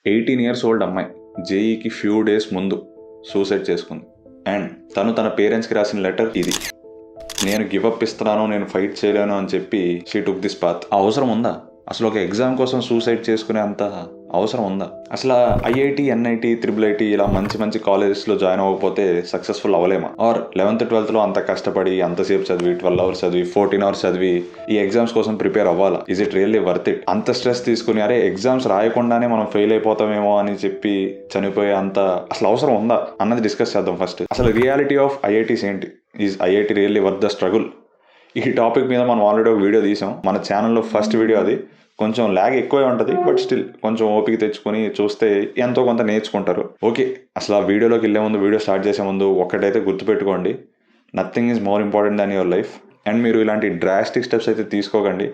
18 years old అమ్మాయి జేఈకి few days ముందు suicide చేసుకుంది. అండ్ తన పేరెంట్స్కి రాసిన లెటర్ ఇది: నేను గివప్ ఇస్తున్నాను, నేను ఫైట్ చేయలేను అని చెప్పి షీ టుక్ దిస్ పాత్. అవసరం ఉందా అసలు? ఒక ఎగ్జామ్ కోసం సూసైడ్ చేసుకునే అంత అవసరం ఉందా అసలు? ఐఐటి, ఎన్ఐటి, IIIT ఇలా మంచి కాలేజెస్లో జాయిన్ అవ్వకపోతే సక్సెస్ఫుల్ అవ్వలేమా? ఆర్ 11th, 12th అంత కష్టపడి అంతసేపు చదివి 12 hours చదివి 14 hours చదివి ఈ ఎగ్జామ్స్ కోసం ప్రిపేర్ అవ్వాలా? Is it really worth it? అంత స్ట్రెస్ తీసుకుని అరే ఎగ్జామ్స్ రాయకుండానే మనం ఫెయిల్ అయిపోతామేమో అని చెప్పి చనిపోయే అంత అసలు అవసరం ఉందా అన్నది డిస్కస్ చేద్దాం ఫస్ట్. అసలు రియాలిటీ ఆఫ్ ఐఐటీస్ ఏంటి? Is IIT really worth the struggle? ఈ టాపిక్ మీద మనం ఆల్రెడీ ఒక వీడియో తీసాం మన ఛానల్లో. ఫస్ట్ వీడియో అది. కొంచెం ల్యాగ్ ఎక్కువే ఉంటుంది, బట్ స్టిల్ కొంచెం ఓపిక తెచ్చుకొని చూస్తే ఎంతో కొంత నేర్చుకుంటారు. ఓకే, అసలు ఆ వీడియోలోకి వెళ్ళే ముందు, వీడియో స్టార్ట్ చేసే ముందు ఒక్కటైతే గుర్తుపెట్టుకోండి, nothing is more important than your life. And మీరు ఇలాంటి డ్రాస్టిక్ స్టెప్స్ అయితే తీసుకోకండి.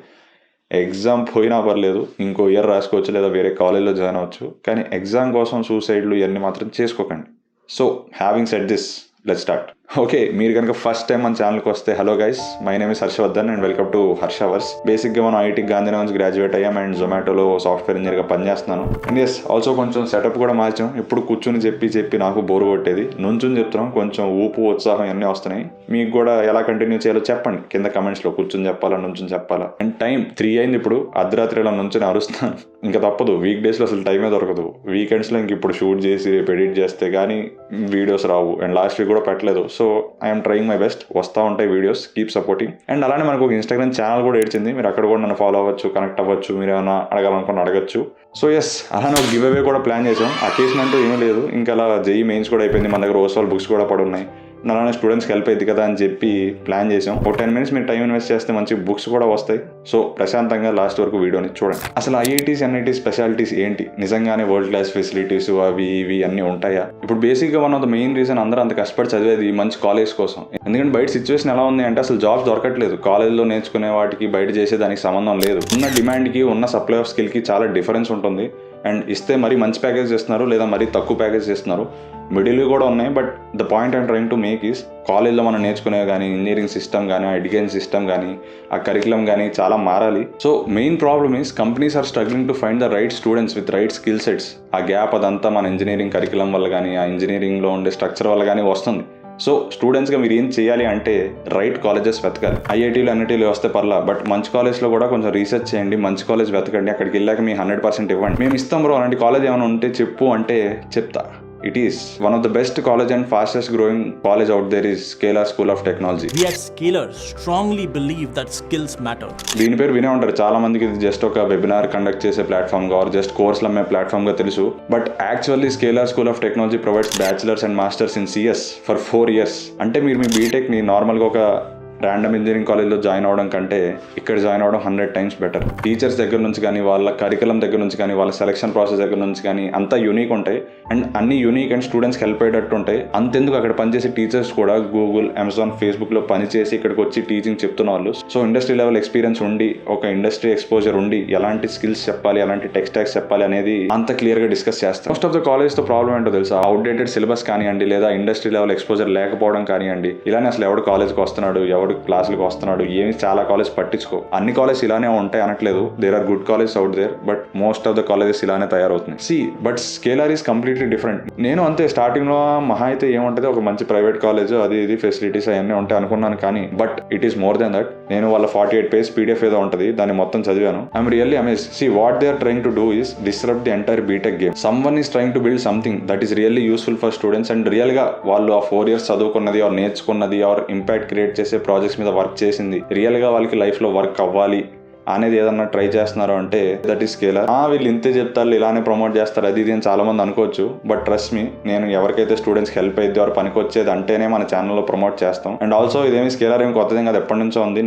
ఎగ్జామ్ పోయినా పర్లేదు, ఇంకో ఇయర్ రాసుకోవచ్చు, లేదా వేరే కాలేజ్లో జాయిన్ అవ్వచ్చు, కానీ ఎగ్జామ్ కోసం సూసైడ్లు ఇవన్నీ మాత్రం చేసుకోకండి. So having said this, let's start. Okay, మీరు కనుక ఫస్ట్ టైం మన ఛానల్కి వస్తే, hello guys, my name is Harshavardhan and welcome to హర్షవర్స్. బేసిక్గా మనం ఐఐటి గాంధీనగర్ నుంచి గ్రాడ్యుయేట్ అయ్యాం అండ్ జొమాటోలో సాఫ్ట్వేర్ ఇంజనీర్గా పనిచేస్తున్నాను. అండ్ ఎస్, ఆల్సో కొంచెం సెటప్ కూడా మార్చాం. ఇప్పుడు కూర్చుని చెప్పి నాకు బోర్ కొట్టేది, నుంచుని చెప్తున్నాం, కొంచెం ఊపు ఉత్సాహం అన్నీ వస్తున్నాయి. మీకు కూడా ఎలా కంటిన్యూ చేయాలో చెప్పండి కింద కమెంట్స్లో. కూర్చొని చెప్పాలా, నుంచుని చెప్పాలా? అండ్ టైం 3 అయింది ఇప్పుడు, అర్ధరాత్రి ఇలా నుంచుని అరుస్తున్నాను. ఇంకా తప్పదు, వీక్ డేస్లో అసలు టైమే దొరకదు. వీకెండ్స్లో ఇంక ఇప్పుడు షూట్ చేసి రేపు ఎడిట్ చేస్తే కానీ videos Rao. And last week కూడా పెట్టలేదు. So I'm trying my best. వస్తూ ఉంటాయి వీడియోస్, కీప్ సపోర్టింగ్. అండ్ అలానే మనకు ఒక ఇన్స్టాగ్రామ్ ఛానల్ కూడా ఏడ్చింది, మీరు అక్కడ కూడా నన్ను ఫాలో అవ్వచ్చు, కనెక్ట్ అవ్వచ్చు, మీరు ఏమైనా అడగాలనుకుని అడగచ్చు. సో ఎస్, అలానే ఒక గివ్ అవే కూడా ప్లాన్ చేసాం. అకేషన్ అంటూ ఏమీ లేదు, ఇంకా అలా జేఈ మెయిన్స్ కూడా అయిపోయింది, మన దగ్గర ఓస్వాల్ బుక్స్ కూడా పడి ఉన్నాయి. అలానే స్టూడెంట్స్కి హెల్ప్ అయింది కదా అని చెప్పి ప్లాన్ చేసాం. ఒక 10 minutes మీరు టైం ఇన్వెస్ట్ చేస్తే మంచి బుక్స్ కూడా వస్తాయి. సో ప్రశాంతంగా లాస్ట్ వరకు వీడియోని చూడండి. అసలు ఐఐటీస్, ఎన్ఐటీస్ స్పెషాలిటీస్ ఏంటి? నిజంగానే వరల్డ్ క్లాస్ ఫెసిలిటీస్ అవి ఇవి అన్నీ ఉంటాయా? ఇప్పుడు బేసిక్గా one of the main reason అందరూ అంత కష్టపడి చదివేది మంచి కాలేజ్ కోసం. ఎందుకంటే బయట సిచ్యువేషన్ ఎలా ఉంది అంటే అసలు జాబ్స్ దొరకట్లేదు. కాలేజ్లో నేర్చుకునే వాటికి బయట చేసే దానికి సంబంధం లేదు. ఉన్న డిమాండ్కి, ఉన్న సప్లై ఆఫ్ స్కిల్కి చాలా డిఫరెన్స్ ఉంటుంది. అండ్ ఇస్తే మరీ మంచి ప్యాకేజ్ ఇస్తున్నారు, లేదా మరీ తక్కువ ప్యాకేజ్ ఇస్తున్నారు. మిడిల్ కూడా ఉన్నాయి. But the point I'm trying to make is, కాలేజ్లో మనం నేర్చుకునే కానీ ఇంజనీరింగ్ సిస్టమ్ కానీ, ఆ ఎడ్యుకేషన్ సిస్టమ్ కానీ, ఆ కరికులం కానీ చాలా మారాలి. So main problem is companies are struggling to find the right students with right skill sets. ఆ గ్యాప్ అదంతా మన ఇంజనీరింగ్ కరికులం వల్ల కానీ, ఆ ఇంజనీరింగ్లో ఉండే స్ట్రక్చర్ వల్ల కానీ వస్తుంది. సో స్టూడెంట్స్గా మీరు ఏం చేయాలి అంటే రైట్ కాలేజెస్ వెతకాలి. ఐఐటీలు, ఎన్ఐటీలు వస్తే పర్లా, బట్ మంచి కాలేజ్లో కూడా కొంచెం రీసెర్చ్ చేయండి, మంచి కాలేజ్ వెతకండి. అక్కడికి వెళ్ళాక మీ 100% ఇవ్వండి. మేము ఇస్తాం బ్రో, అలాంటి కాలేజ్ ఏమైనా ఉంటే చెప్పు అంటే చెప్తా. It is one of the best college and fastest growing college out there is Scalar School of Technology. We at Scalar strongly believe that skills matter. దీని పేరు వినే ఉంటారు చాలా మందికి. ఇది జస్ట్ ఒక వెబినార్ కండక్ట్ చేసే ప్లాట్ఫామ్ గా, ఆర్ జస్ట్ కోర్సులు అమ్మే ప్లాట్ఫామ్ గా తెలుసు. But actually Scalar School of Technology provides bachelors and masters in CS for 4 years. అంటే మీరు మీ బీటెక్ ని నార్మల్గా ఒక ర్యాండమ్ ఇంజనీరింగ్ కాలేజ్లో జాయిన్ అవ్వడం కంటే ఇక్కడ జాయిన్ అవ్వడం 100 times బెటర్. టీచర్స్ దగ్గర నుంచి కానీ, వాళ్ళ కరికులం దగ్గర నుంచి కానీ, వాళ్ళ సెలక్షన్ ప్రాసెస్ దగ్గర నుంచి కానీ అంతా యూనిక్ ఉంటాయి. అండ్ అన్ని యూనిక్ అండ్ స్టూడెంట్స్కి హెల్ప్ అయ్యేటట్టు ఉంటాయి. అంతెందుకు అక్కడ పనిచేసే టీచర్స్ కూడా గూగుల్, అమెజాన్, ఫేస్బుక్లో పనిచేసి ఇక్కడికి వచ్చి టీచింగ్ చెప్తున్న వాళ్ళు. సో ఇండస్ట్రీ లెవెల్ ఎక్స్పీరియన్స్ ఉండి, ఒక ఇండస్ట్రీ ఎక్స్పోజర్ ఉండి, ఎలాంటి స్కిల్స్ చెప్పాలి, ఎలాంటి టెక్ స్టాక్స్ చెప్పాలి అనేది అంత క్లియర్గా డిస్కస్ చేస్తాం. మోస్ట్ ఆఫ్ ద కాలేజ్తో ప్రాబ్లం ఏంటో తెలుసా? అవుట్డేటెడ్ సిలబస్ కానివ్వండి, లేదా ఇండస్ట్రీ లెవెల్ ఎక్స్పోజర్ లేకపోవడం కానివ్వండి. ఇలానే అసలు ఎవడు కాలేజ్కి వస్తున్నాడు, ఎవడు క్లాసులకు వస్తున్నాడు, ఏమి చాలా కాలేజ్ పట్టించుకో. అన్ని కాలేజ్ ఇలానే ఉంటాయి అనట్లేదు, there are good college out there, but most of the colleges ఇలానే తయారవుతున్నాయి. See but Scaler is completely different. నేను అంతే స్టార్టింగ్ లో మహా అయితే ఏముంటుంది, ఒక మంచి ప్రైవేట్ కాలేజ్, అది ఇది ఫెసిలిటీస్ అవన్నీ ఉంటాయి అనుకున్నాను. కానీ but it is more than that. నేను వాళ్ళ 48 pages PDF ఏదో ఉంటుంది, దాన్ని మొత్తం చదివాను. I'm really amazed. See what they are trying to do is disrupt the entire BTech game. Someone is trying to build something that is really useful for students. And real గా వాళ్ళు ఆ 4 years చదువుకున్నది, or నేర్చుకున్నది, or impact create చేసే projects మీద work చేసింది real గా వాళ్ళకి లైఫ్ లో వర్క్ అవ్వాలి అనేది ఏదన్నా ట్రై చేస్తున్నారు అంటే దట్ ఈస్ స్కేలార్. వీళ్ళు ఇంతే చెప్తారు, ఇలానే ప్రమోట్ చేస్తారు, అది ఇది అని చాలా మంది అనుకోవచ్చు. బట్ ట్రస్ట్ మీ, నేను ఎవరికైతే స్టూడెంట్స్కి హెల్ప్ అయితే వారు పనికి వచ్చేది అంటేనే మన ఛానల్లో ప్రమోట్ చేస్తాం. అండ్ ఆల్సో ఇదేమి స్కేలార్ ఏమి కొత్తది కాదు, ఎప్పటి నుంచో ఉంది.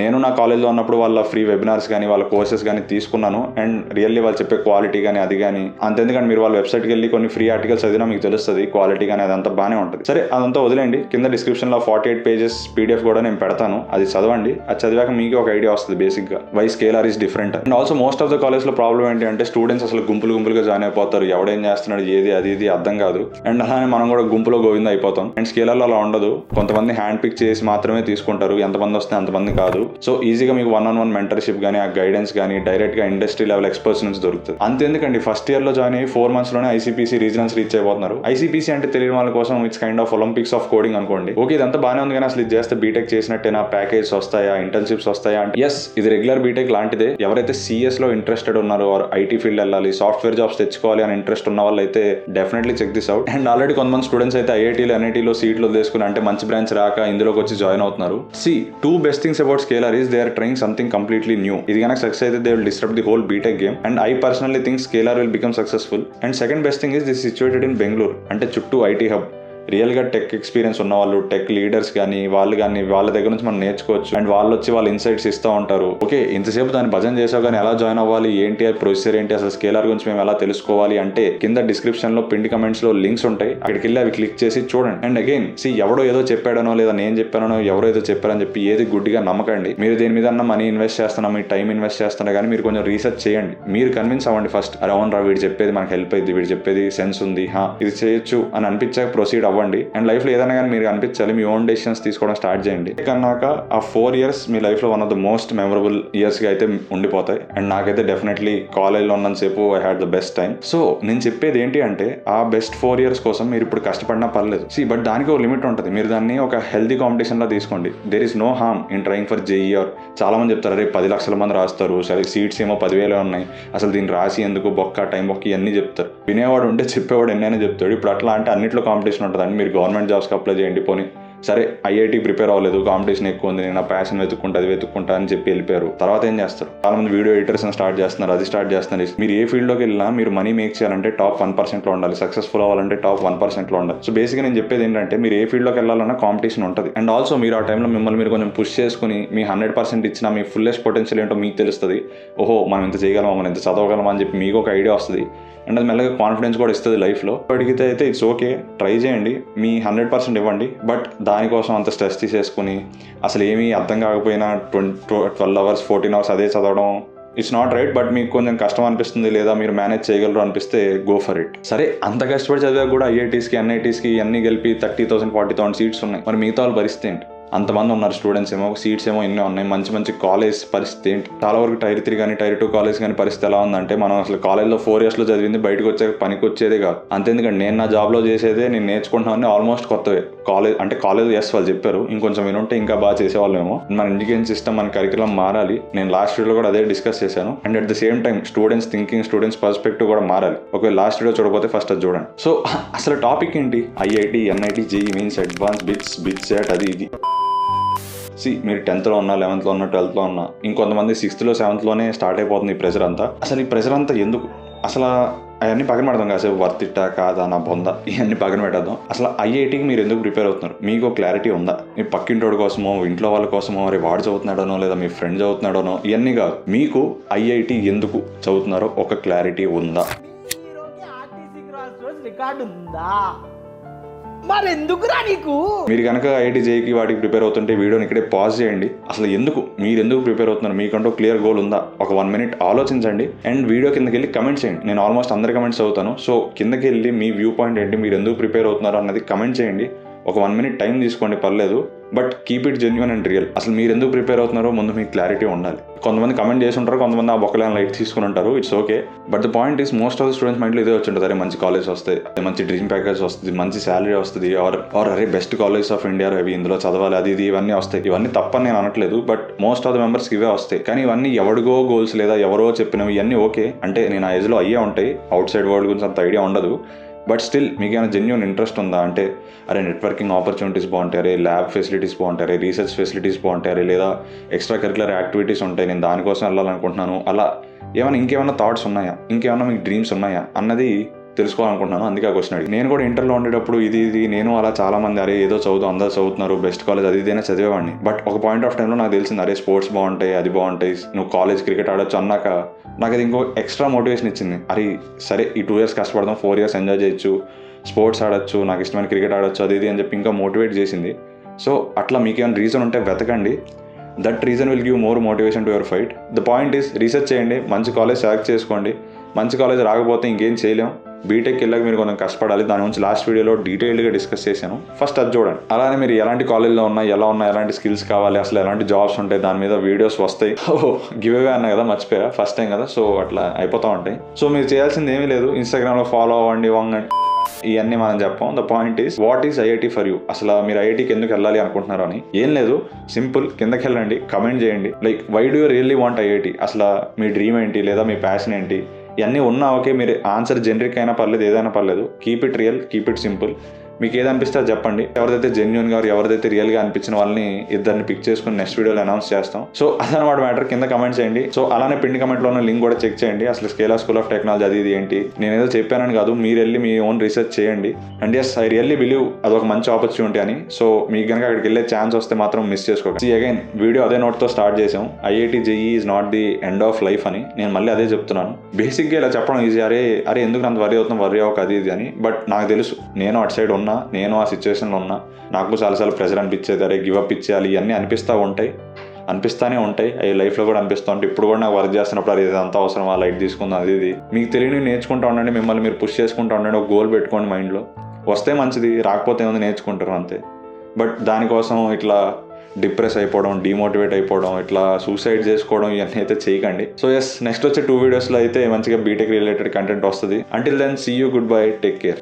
నేను నా కాలేజ్లో ఉన్నప్పుడు వాళ్ళ ఫ్రీ వెబినార్స్ కానీ, వాళ్ళ కోర్సెస్ కానీ తీసుకున్నాను. అండ్ రియల్లీ వాళ్ళు చెప్పే క్వాలిటీ కానీ, అది కానీ అంతెందుకంటే మీరు వాళ్ళ వెబ్సైట్కి వెళ్ళి కొన్ని ఫ్రీ ఆర్టికల్స్ చదివినా మీకు తెలుస్తుంది క్వాలిటీ కానీ, అదంతా బాగానే ఉంటుంది. సరే అదంతా వదిలేండి, కింద డిస్క్రిప్షన్లో 48 pages PDF కూడా నేను పెడతాను, అది చదవండి. అది చదివాక మీకు ఒక ఐడియా వస్తుంది బేసిక్గా. Why Scaler is different. And also most of the కాలేజ్లో ప్రాబ్లం ఏంటి అంటే స్టూడెంట్స్ అసలు గుంపులుగా జాయిన్ అయిపోతారు, ఎవడేం చేస్తున్నాడు ఏది అది ఇది అర్థం కాదు. అండ్ అలానే మనం కూడా గుంపులో గోవింద అయిపోతాం. అండ్ స్కేలర్లో అలా ఉండదు, కొంతమంది హ్యాండ్ పిక్ చేసి మాత్రమే తీసుకుంటారు, ఎంతమంది వస్తే అంతమంది కాదు. సో ఈజీగా మీకు 1-on-1 మెంటర్షిప్ కానీ ఆ గైడెన్స్ కానీ డైరెక్ట్ గా ఇండస్ట్రీ లెవెల్ ఎక్స్పర్ట్స్ నుంచి దొరుకుతుంది. అంతేందుకండి ఫస్ట్ ఇయర్ లో జాయిన్ అయ్యి 4 months లోనే ఐసీపీసీ రీజనల్స్ రీచ్ అయిపోతున్నారు. ఐసీపీసీ అంటే తెలియని వాళ్ళ కోసం it's kind of Olympics of coding అనుకోండి. ఓకే ఇదంతా బాగానే ఉంది కానీ అసలు ఇది చేస్తే బీటెక్ చేసినట్టేనా, ప్యాకేజ్ వస్తాయా, ఇంటర్న్షిప్స్ వస్తాయా అంటే ఎస్ ఇది రెగ్యులర్ బీటెక్ లాంటిదే. ఎవరైతే సిఎస్ లో ఇంట్రెస్టెడ్ ఉన్నారో ఆర్ ఐటీ ఫీల్డ్ వెళ్ళాలి, సాఫ్ట్వేర్ జాబ్స్ తెచ్చుకోవాలి అని ఇంట్రెస్ట్ ఉన్న వాళ్ళు అయితే definitely check this out. And already కొంతమంది స్టూడెంట్స్ అయితే ఐఐటీలో ఎన్ఐటీలో సీట్లు తీసుకుని అంటే మంచి బ్రాంచ్ రాక ఇందులోకి వచ్చి జాయిన్ అవుతున్నారు. See 2 best things about Scalar is they are trying something completely new. ఇది కనుక సక్సెస్ అయితే they will disrupt the whole BTech game and I personally think Scalar will become successful. And second best thing is this is situated in Bangalore అంటే చుట్టూ IT hub. రియల్గా tech experience ఉన్న వాళ్ళు, tech leaders కానీ వాళ్ళు కానీ వాళ్ళ దగ్గర నుంచి మనం నేర్చుకోవచ్చు. అండ్ వాళ్ళు వచ్చి వాళ్ళ ఇన్సైట్స్ ఇస్తూ ఉంటారు. ఓకే ఇంతసేపు దాన్ని భజన చేసావు కానీ ఎలా జాయిన్ అవ్వాలి, ఏంటి ప్రొసీజర్ ఏంటి, అసలు స్కేలార్ గురించి మేము ఎలా తెలుసుకోవాలి అంటే కింద డిస్క్రిప్షన్ లో పిన్ కమెంట్స్ లో లింక్స్ ఉంటాయి, అక్కడికి వెళ్ళి అవి క్లిక్ చేసి చూడండి. అండ్ అగైన్ ఎవడో ఏదో చెప్పాడనో లేదా నేను చెప్పానో ఎవరో ఏదో చెప్పారని చెప్పి ఏది గుడ్డిగా నమ్మకండి. మీరు దేని మీద మనీ ఇన్వెస్ట్ చేస్తున్నా, మీ టైం ఇన్వెస్ట్ చేస్తున్నా కానీ మీరు కొంచెం రీసెర్చ్ చేయండి. మీరు కన్విన్స్ అవ్వండి ఫస్ట్. అరే అవును రా వీడు చెప్పేది మనకు హెల్ప్ అయింది, వీడు చెప్పేది సెన్స్ ఉంది, ఇది చేయొచ్చు అని అనిపించాక ప్రొసీడ్ అవ్వండి. అండ్ లైఫ్ లో ఏదైనా కానీ మీరు అనిపించాలి, మీ ఓన్ డెసిషన్స్ తీసుకోవడం స్టార్ట్ చేయండి. కన్నాక ఆ 4 years మీ లైఫ్ లో one of the most memorable years గా అయితే ఉండిపోతాయి. అండ్ నాకైతే డెఫినెట్లీ కాలేజ్లో ఉన్నంతసేపు I had the best time. So నేను చెప్పేది ఏంటి అంటే ఆ బెస్ట్ 4 years కోసం మీరు ఇప్పుడు కష్టపడినా పర్లేదు. బట్ దానికి ఒక లిమిట్ ఉంటుంది. మీరు దాన్ని ఒక హెల్తీ కాంపిటీషన్ లో తీసుకోండి. There is no harm in trying for JEE. Or చాలా మంది చెప్తారు అరే 10 లక్షల మంది రాస్తారు, సరే సీట్స్ ఏమో 10,000 ఉన్నాయి, అసలు దీన్ని రాసి ఎందుకు బొక్క టైం బొక్క ఇవన్నీ చెప్తారు. వినేవాడు ఉంటే చెప్పేవాడు ఎన్నైనా చెప్తాడు. ఇప్పుడు అట్లా అంటే అన్నింటిలో కాంపిటీషన్ ఉంటుంది. అని మీరు గవర్నమెంట్ జాబ్స్కి అప్లై చేయండి. పోనీ సరే ఐఐటీ ప్రిపేర్ అవ్వలేదు, కాంపిటీషన్ ఎక్కువ ఉంది, నేను నా ప్యాషన్ వెతుక్కుంటా అని చెప్పి వెళ్ళిపోయారు. తర్వాత ఏం చేస్తారు? చాలా మంది వీడియో ఎడిటర్స్ స్టార్ట్ చేస్తున్నారు, అది స్టార్ట్ చేస్తున్నారు. మీరు ఏ ఫీల్డ్లోకి వెళ్ళినా మీరు మనీ మేక్ చేయాలంటే టాప్ 1% లో ఉండాలి, సక్సెస్ఫుల్ అవ్వాలంటే టాప్ 1% లో ఉండాలి. సో బేసిక్గా నేను చెప్పేది ఏంటంటే మీరు ఏ ఫీల్డ్లోకి వెళ్ళాలన్నా కాంపిటీషన్ ఉంటుంది. అండ్ ఆల్సో మీరు ఆ టైంలో మిమ్మల్ని మీరు కొంచెం పుష్ చేసుకుని మీ 100% ఇచ్చినా మీ ఫుల్లెస్ట్ పొటెన్షియల్ ఏంటో మీకు తెలుస్తుంది. ఓహో మనం ఇంత చేయగలమా, మనం ఇంత చదవగలమా అని చెప్పి మీకు ఒక ఐడియా వస్తుంది. అండ్ అది మెల్లగా కాన్ఫిడెన్స్ కూడా ఇస్తుంది లైఫ్లో. అడిగితే అయితే ఇట్స్ ఓకే, ట్రై చేయండి, మీ 100% ఇవ్వండి. బట్ దానికోసం అంత స్ట్రెస్ తీసేసుకుని అసలు ఏమీ అర్థం కాకపోయినా 12 hours 14 hours అదే చదవడం ఇట్స్ నాట్ రైట్. బట్ మీకు కొంచెం కష్టం అనిపిస్తుంది లేదా మీరు మేనేజ్ చేయగలరు అనిపిస్తే గో ఫర్ ఇట్. సరే అంత కష్టపడి చదివా కూడా ఐఐటీస్కి ఎన్ఐటీస్కి అన్ని కలిపి 30,000 40,000 సీట్స్ ఉన్నాయి. మరి మిగతా వాళ్ళు పరిస్థితి ఏంటి? అంతమంది ఉన్నారు స్టూడెంట్స్, ఏమో సీట్స్ ఏమో ఎన్నో ఉన్నాయి, మంచి కాలేజ్ పరిస్థితి ఏంటి? చాలా వరకు Tier 3 కానీ Tier 2 కాలేజ్ కానీ పరిస్థితి ఎలా ఉందంటే మనం అసలు కాలేజ్లో 4 years లో చదివింది బయటకు వచ్చాక పనికి వచ్చేదే కాదు. అంతేందుకంటే నేను నా జాబ్లో చేసేదే నేను నేర్చుకుంటున్నాను ఆల్మోస్ట్ కొత్తవే. కాలేజ్ ఎస్ వాళ్ళు చెప్పారు, ఇంకొంచెం వినుంటే ఇంకా బాగా చేసేవాళ్ళేమో. మన ఎడ్యుకేషన్ సిస్టమ్, మన కరికులం మారాలి. నేను లాస్ట్ వీడియోలో కూడా అదే డిస్కస్ చేశాను. And at the same time students thinking, students perspective కూడా మారాలి. ఒకవేళ లాస్ట్ వీడియో చూడకపోతే ఫస్ట్ అది చూడండి. సో అసలు టాపిక్ ఏంటి? IIT, NIT, JEE means advance bits set అది ఇది. మీరు 10th లో ఉన్నా, 11th లో ఉన్నా, 12th లో ఉన్నా, ఇంకొంతమంది 6th లో 7th లోనే స్టార్ట్ అయిపోతుంది ఈ ప్రెజర్ అంతా. అసలు ఈ ప్రెజర్ అంతా ఎందుకు? అసలు అవన్నీ పక్కన పెడదాం, కాసేపు వర్తిట్టా కాదా నా బొంద ఇవన్నీ పక్కన పెట్టేద్దాం. అసలు ఐఐటికి మీరు ఎందుకు ప్రిపేర్ అవుతున్నారు? మీకు క్లారిటీ ఉందా? మీ పక్కింటోడి కోసమో, ఇంట్లో వాళ్ళ కోసమో, మరి వాడు చదువుతున్నాడనో లేదా మీ ఫ్రెండ్ చదువుతున్నాడనో ఇవన్నీ కాదు. మీకు ఐఐటి ఎందుకు చదువుతున్నారో ఒక క్లారిటీ ఉందా? మరి ఎందుకురా నీకు? మీరు కనుక ఐఐటి జేఈకి వాటికి ప్రిపేర్ అవుతుంటే వీడియోని ఇక్కడే పాజ్ చేయండి. అసలు మీరు ఎందుకు ప్రిపేర్ అవుతున్నారు? మీకంటూ క్లియర్ గోల్ ఉందా? ఒక 1 minute ఆలోచించండి. అండ్ వీడియో కిందకి వెళ్ళి కమెంట్ చేయండి. నేను ఆల్మోస్ట్ అందరి కమెంట్స్ చదువుతాను. సో కిందకి వెళ్ళి మీ వ్యూ పాయింట్ ఏంటి, మీరు ఎందుకు ప్రిపేర్ అవుతున్నారు అన్నది కమెంట్ చేయండి. ఒక 1 minute టైం తీసుకోండి, పర్లేదు. But keep it genuine and real. అసలు మీరు ఎందుకు ప్రిపేర్ అవుతున్నారో ముందు మీకు క్లారిటీ ఉండాలి. కొంతమంది కమెంట్ చేసి ఉంటారు, కొంతమంది ఆ బొక్కలను లైట్ తీసుకుని ఉంటారు. It's okay. But the point is most of the students మైండ్లో ఇదే వచ్చి ఉంటుంది, అరే మంచి కాలేజ్ వస్తాయి, మంచి డ్రీమ్ ప్యాకేజ్ వస్తుంది, మంచి శాలరీ వస్తుంది, ఆర్ అరే బెస్ట్ కాలేజ్ ఆఫ్ ఇండియా అవి ఇందులో చదవాలి, అది ఇది ఇవన్నీ వస్తాయి. ఇవన్నీ తప్పని నేను అనట్లేదు, బట్ మోస్ట్ ఆఫ్ ద మెంబర్స్కి ఇవే వస్తాయి. కానీ ఇవన్నీ ఎవడిగో గోల్స్ లేదా ఎవరో చెప్పినవి ఇవన్నీ ఓకే. అంటే నేను ఆ ఏజ్లో అయ్యే ఉంటాయి, అవుట్ సైడ్ వరల్డ్ గురించి అంత ఐడియా ఉండదు. బట్ స్టిల్ మీకు ఏమైనా జెన్యూన్ ఇంట్రెస్ట్ ఉందా అంటే అరే నెట్వర్కింగ్ ఆపర్చునిటీస్ బాగుంటాయి, అరే ల్యాబ్ ఫెసిలిటీస్ బాగుంటాయి, అరే రీసెర్చ్ ఫెసిలిటీస్ బాగుంటాయి, అరే లేదా ఎక్స్ట్రా కరికులర్ యాక్టివిటీస్ ఉంటాయి, నేను దానికోసం వెళ్ళాలనుకుంటున్నాను, అలా ఇంకేమైనా థాట్స్ ఉన్నాయా, ఇంకేమైనా మీకు డ్రీమ్స్ ఉన్నాయా అన్నది తెలుసుకోవాలనుకుంటున్నాను. అందుకే ఆ క్వశ్చన్ అడిగి. నేను కూడా ఇంటర్లో ఉండేటప్పుడు ఇది నేను అలా చాలా మంది అరే ఏదో అందరూ చదువుతున్నారు, బెస్ట్ కాలేజ్ అది ఇదైనా చదివేవాడిని. బట్ ఒక పాయింట్ ఆఫ్ టైంలో నాకు తెలిసింది అరే స్పోర్ట్స్ బాగుంటాయి, అది బాగుంటాయి, నువ్వు కాలేజ్ క్రికెట్ ఆడొచ్చు అన్నాక నాకు అది ఇంకో ఎక్స్ట్రా మోటివేషన్ ఇచ్చింది. అరే సరే ఈ 2 years కష్టపడదాం, 4 years ఎంజాయ్ చేయొచ్చు, స్పోర్ట్స్ ఆడొచ్చు, నాకు ఇష్టమైన క్రికెట్ ఆడొచ్చు, అది ఇది అని చెప్పి ఇంకా మోటివేట్ చేసింది. సో అట్లా మీకేమైనా రీజన్ ఉంటే వెతకండి. That reason will give more motivation to your fight. The point is research చేయండి, మంచి కాలేజ్ సెలెక్ట్ చేసుకోండి. మంచి కాలేజ్ రాకపోతే ఇంకేం చేయలేం. బీటెక్ వెళ్ళాక మీరు కొంచెం కష్టపడాలి. దాని గురించి లాస్ట్ వీడియోలో డీటెయిల్డ్గా డిస్కస్ చేశాను. ఫస్ట్ అది చూడండి. అలానే మీరు ఎలాంటి కాలేజ్లో ఉన్నా, ఎలా ఉన్నా, ఎలాంటి స్కిల్స్ కావాలి, అసలు ఎలాంటి జాబ్స్ ఉంటాయి, దాని మీద వీడియోస్ వస్తాయి. గివ్ అవే అన్నా కదా, మర్చిపోయా, ఫస్ట్ టైం కదా, సో అట్లా అయిపోతూ ఉంటాయి. సో మీరు చేయాల్సింది ఏమీ లేదు, ఇన్స్టాగ్రామ్లో ఫాలో అవ్వండి, వంగండి, ఇవన్నీ మనం చెప్పాం. The point is what is IIT for you. అసలు మీరు ఐఐటికి ఎందుకు వెళ్ళాలి అనుకుంటున్నారు అని ఏం లేదు, సింపుల్. కిందకి వెళ్ళండి, కమెంట్ చేయండి, like why do you really want IIT, అసలు మీ డ్రీమ్ ఏంటి, లేదా మీ ప్యాషన్ ఏంటి, ఇవన్నీ ఉన్నా ఓకే. మీరు ఆన్సర్ జనరిక్ అయినా పర్లేదు, ఏదైనా పర్లేదు. Keep it real, keep it simple. మీకు ఏదనిపిస్తే అది చెప్పండి. ఎవరిదైతే జెన్యున్గా, ఎవరిదైతే రియల్గా అనిపించిన వాళ్ళని ఇద్దరిని పిక్ చేసుకుని నెక్స్ట్ వీడియోలో అనౌన్స్ చేస్తాం. సో అదనమాట మ్యాటర్. కింద కమెంట్ చేయండి. సో అలానే పిన్ కమెంట్లో ఉన్న లింక్ కూడా చెక్ చేయండి. అసలు స్కేలా స్కూల్ ఆఫ్ టెక్నాలజీ అది ఇది ఏంటి, నేను ఏదో చెప్పానని కాదు, మీరు వెళ్ళి మీ ఓన్ రీసెర్చ్ చేయండి. And yes, I really believe అదొక మంచి ఆపర్చునిటీ అని. సో మీకు కనుక అక్కడికి వెళ్ళే ఛాన్స్ వస్తే మాత్రం మిస్ చేసుకోకండి. అగైన్ వీడియో అదే నోట్తో స్టార్ట్ చేసాం. IIT JEE is not the end of life అని నేను మళ్ళీ అదే చెప్తున్నాను. బేసిక్గా ఇలా చెప్పడం ఈజీ. అరే ఎందుకు అంత వరి అవుతాం, వరి అవ్వక అది ఇది అని. బట్ నాకు తెలుసు, నేను అటు సైడ్ ఉన్నా, నేను ఆ సిచ్యువేషన్లో ఉన్నా. నాకు చాలాసార్లు ప్రెజర్ అనిపించేది, అరే గివ్ అప్ ఇచ్చేయాలి, ఇవన్నీ అనిపిస్తూనే ఉంటాయి. అవి లైఫ్లో కూడా అనిపిస్తూ ఉంటాయి. ఇప్పుడు కూడా నాకు వర్క్ చేస్తున్నప్పుడు అది అంత అవసరం, ఆ లైట్ తీసుకుందాం, అది ఇది. మీకు తెలియని నేర్చుకుంటూ ఉండండి, మిమ్మల్ని మీరు పుష్ చేసుకుంటూ ఉండండి. ఒక గోల్ పెట్టుకోండి మైండ్లో. వస్తే మంచిది, రాకపోతే ఏముంది, నేర్చుకుంటారు అంతే. బట్ దానికోసం ఇట్లా డిప్రెస్ అయిపోవడం, డిమోటివేట్ అయిపోవడం, ఇట్లా సూసైడ్ చేసుకోవడం, ఇవన్నీ అయితే చేయకండి. సో ఎస్, నెక్స్ట్ వచ్చే 2 వీడియోస్లో అయితే మంచిగా బీటెక్ రిలేటెడ్ కంటెంట్ వస్తుంది. Until then, see you, good bye, take care.